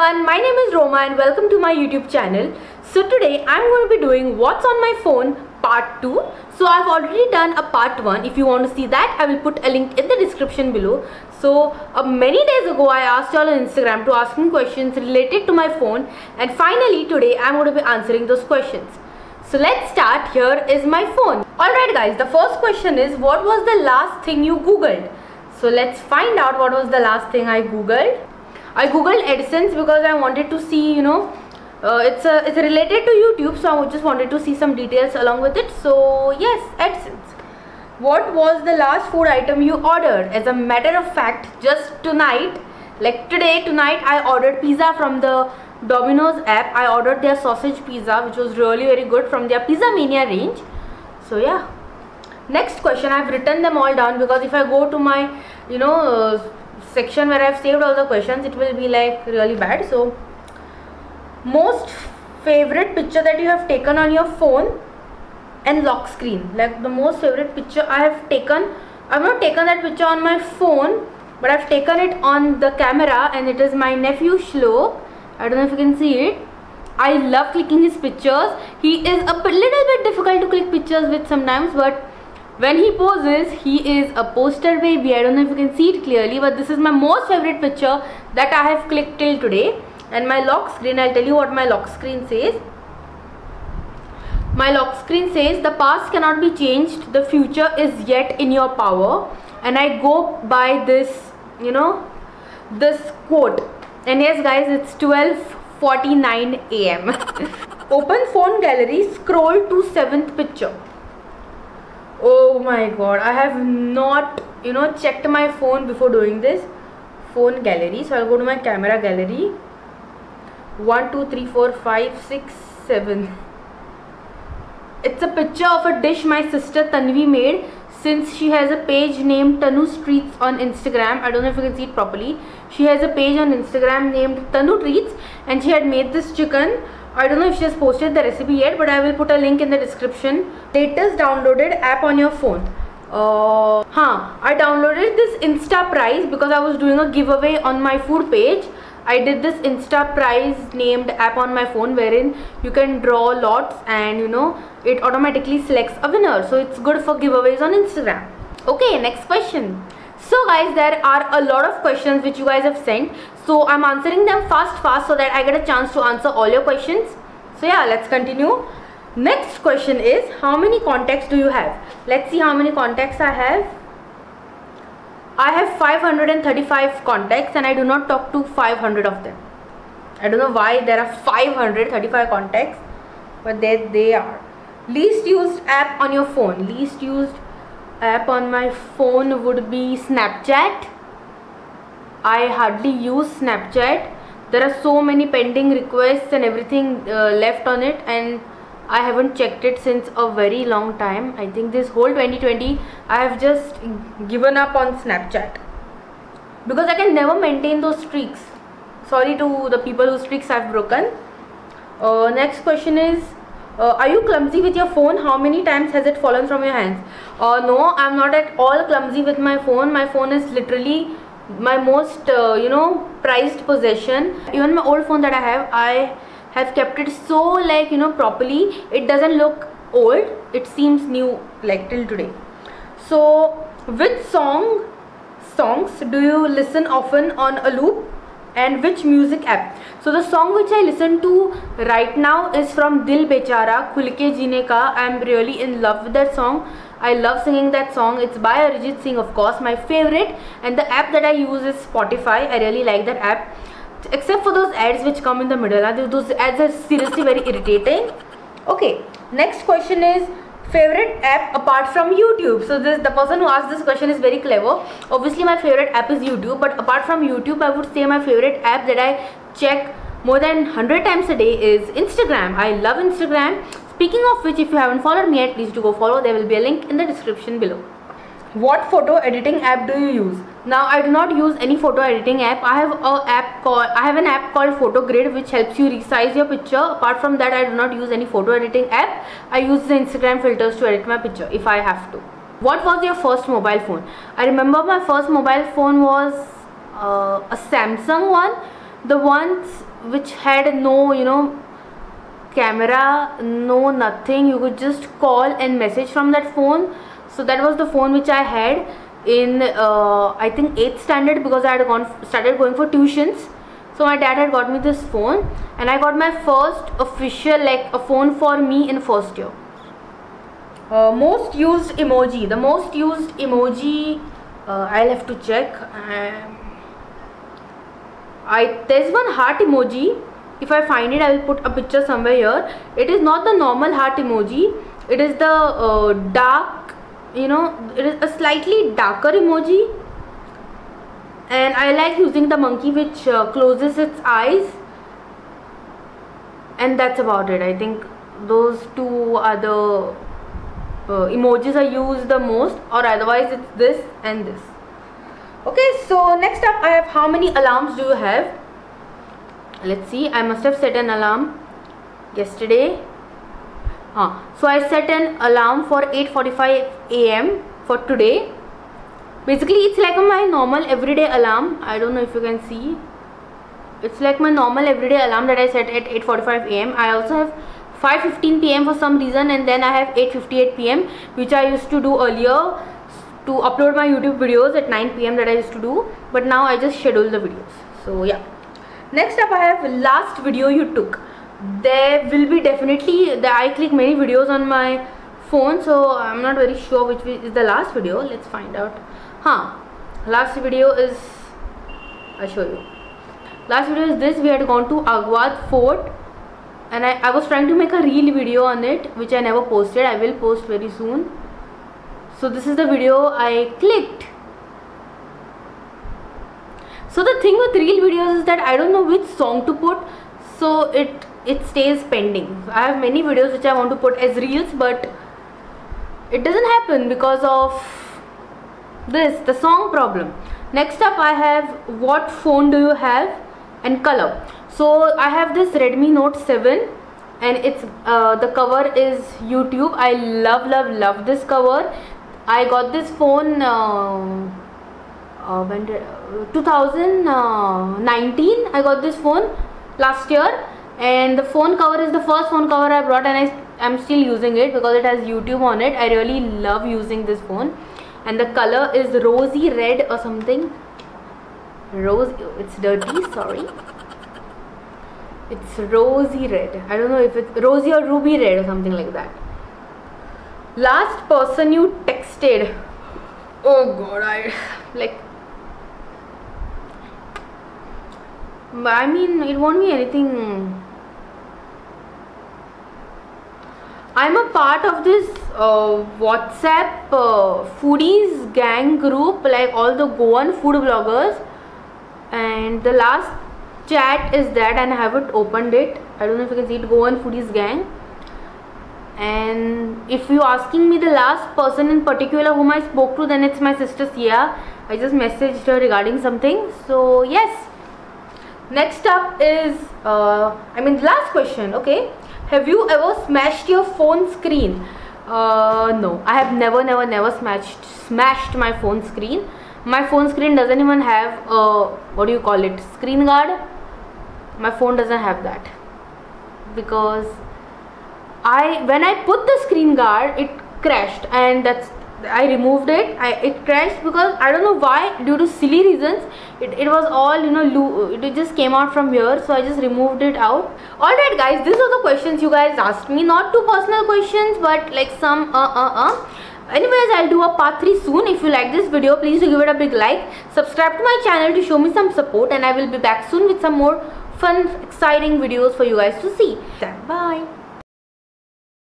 everyone, my name is Roma and welcome to my YouTube channel. So today I'm going to be doing what's on my phone part 2. So I've already done a part 1. If you want to see that, I will put a link in the description below. So many days ago I asked y'all on Instagram to ask me questions related to my phone, and finally today I'm going to be answering those questions. So let's start. Here is my phone. Alright guys, the first question is, what was the last thing you googled? So let's find out what was the last thing I googled. I googled AdSense because I wanted to see, it's related to YouTube, so I just wanted to see some details along with it. So yes, AdSense. What was the last food item you ordered? As a matter of fact, just tonight, tonight I ordered pizza from the Domino's app. I ordered their sausage pizza, which was really very good, from their Pizza Mania range. So yeah. Next question, I've written them all down because if I go to my section where I've saved all the questions, it will be like really bad. So most favorite picture that you have taken on your phone and lock screen. Like the most favorite picture I have taken, I've not taken that picture on my phone, but I've taken it on the camera, and it is my nephew Shlok. I don't know if you can see it. I love clicking his pictures. He is a little bit difficult to click pictures with sometimes, but when he poses, he is a poster baby. I don't know if you can see it clearly, but this is my most favorite picture that I have clicked till today. And my lock screen, I'll tell you what my lock screen says. My lock screen says, the past cannot be changed, the future is yet in your power. And I go by this, this quote. And yes guys, it's 12:49 AM. Open phone gallery, scroll to 7th picture. Oh my god, I have not checked my phone before doing this. Phone gallery, so I'll go to my camera gallery. 1 2 3 4 5 6 7. It's a picture of a dish my sister Tanvi made, since she has a page named Tanu Treats on Instagram. I don't know if you can see it properly. She has a page on Instagram named Tanu Treats, and she had made this chicken. I don't know if she has posted the recipe yet, but I will put a link in the description. Latest downloaded app on your phone. I downloaded this Insta Prize because I was doing a giveaway on my food page. I did this Insta Prize named app on my phone, wherein you can draw lots and it automatically selects a winner. So it's good for giveaways on Instagram. Okay, next question. So guys, there are a lot of questions which you guys have sent, so I'm answering them fast so that I get a chance to answer all your questions. So yeah, let's continue. Next question is, how many contacts do you have? Let's see how many contacts I have. I have 535 contacts, and I do not talk to 500 of them. I don't know why there are 535 contacts, but there they are. Least used app on your phone. Least used app on my phone would be Snapchat. I hardly use Snapchat. There are so many pending requests and everything left on it, and I haven't checked it since a very long time. I think this whole 2020 I have just given up on Snapchat because I can never maintain those streaks. Sorry to the people whose streaks I've broken. Next question is, are you clumsy with your phone? How many times has it fallen from your hands? No, I'm not at all clumsy with my phone. My phone is literally my most prized possession. Even my old phone that I have kept it so properly. It doesn't look old, it seems new till today. So which songs do you listen often on a loop, and which music app? So the song which I listen to right now is from Dil Bechara, Khul Ke Jeene Ka. I am really in love with that song. I love singing that song. It's by Arijit Singh, of course, my favorite. And the app that I use is Spotify. I really like that app, except for those ads which come in the middle. Those ads are seriously very irritating. Okay, next question is, favorite app apart from YouTube. So the person who asked this question is very clever. Obviously my favorite app is YouTube, but apart from YouTube, I would say my favorite app that I check more than 100 times a day is Instagram. I love Instagram. Speaking of which, if you haven't followed me yet, please do go follow. There will be a link in the description below. What photo editing app do you use? Now I do not use any photo editing app. I have an app called PhotoGrid, which helps you resize your picture. Apart from that, I do not use any photo editing app. I use the Instagram filters to edit my picture if I have to. What was your first mobile phone? I remember my first mobile phone was a Samsung one. The ones which had no, you know, camera, no nothing. You could just call and message from that phone. So that was the phone which I had in I think 8th standard, because I had started going for tuitions. So my dad had got me this phone, and I got my first official, like, a phone for me in first year. Most used emoji. The most used emoji, I'll have to check. There's one heart emoji. If I find it, I will put a picture somewhere here. It is not the normal heart emoji. It is the dark, you know, it is a slightly darker emoji. And I like using the monkey which closes its eyes. And that's about it. I think those two are the emojis I use the most, or otherwise it's this and this. Okay, so next up I have, how many alarms do you have? Let's see, I must have set an alarm yesterday. So I set an alarm for 8:45 AM for today. Basically it's like my normal everyday alarm. I don't know if you can see. It's like my normal everyday alarm that I set at 8:45 AM. I also have 5:15 PM for some reason, and then I have 8:58 PM, which I used to do earlier to upload my YouTube videos at 9 PM that I used to do, but now I just schedule the videos. So yeah. Next up I have last video you took. There will be definitely, I click many videos on my phone, so I'm not very sure which is the last video. Let's find out. Last video is, I'll show you. Last video is this. We had gone to Agwad Fort, and I was trying to make a reel video on it, which I never posted. I will post very soon. So this is the video I clicked. So the thing with reel videos is that I don't know which song to put, so it stays pending. I have many videos which I want to put as reels, but it doesn't happen because of this, the song problem. Next up I have, what phone do you have and color. So I have this Redmi Note 7, and it's the cover is YouTube. I love this cover. I got this phone when 2019. I got this phone last year, and the phone cover is the first phone cover I brought, and I'm still using it because it has YouTube on it. I really love using this phone, and the color is rosy red or something. It's dirty, sorry. It's rosy red. I don't know if it's rosy or ruby red or something like that. Last person you texted. Oh god, I mean, it won't be anything. I'm a part of this WhatsApp foodies gang group, like all the Goan food bloggers, and the last chat is that, and I haven't opened it. I don't know if you can see it, Goan foodies gang. And if you're asking me the last person in particular whom I spoke to, then it's my sister Sia. I just messaged her regarding something. So yes. Next up is last question. Okay, have you ever smashed your phone screen? No, I have never smashed my phone screen. My phone screen doesn't even have what do you call it, screen guard. My phone doesn't have that, because when I put the screen guard, it crashed, and I removed it. It crashed because I don't know why, due to silly reasons. It was all, you know, it just came out from here, so I just removed it out. Alright guys, these are the questions you guys asked me. Not too personal questions, but like some Anyways, I'll do a part 3 soon. If you like this video, please do give it a big like. Subscribe to my channel to show me some support, and I will be back soon with some more fun, exciting videos for you guys to see. Bye.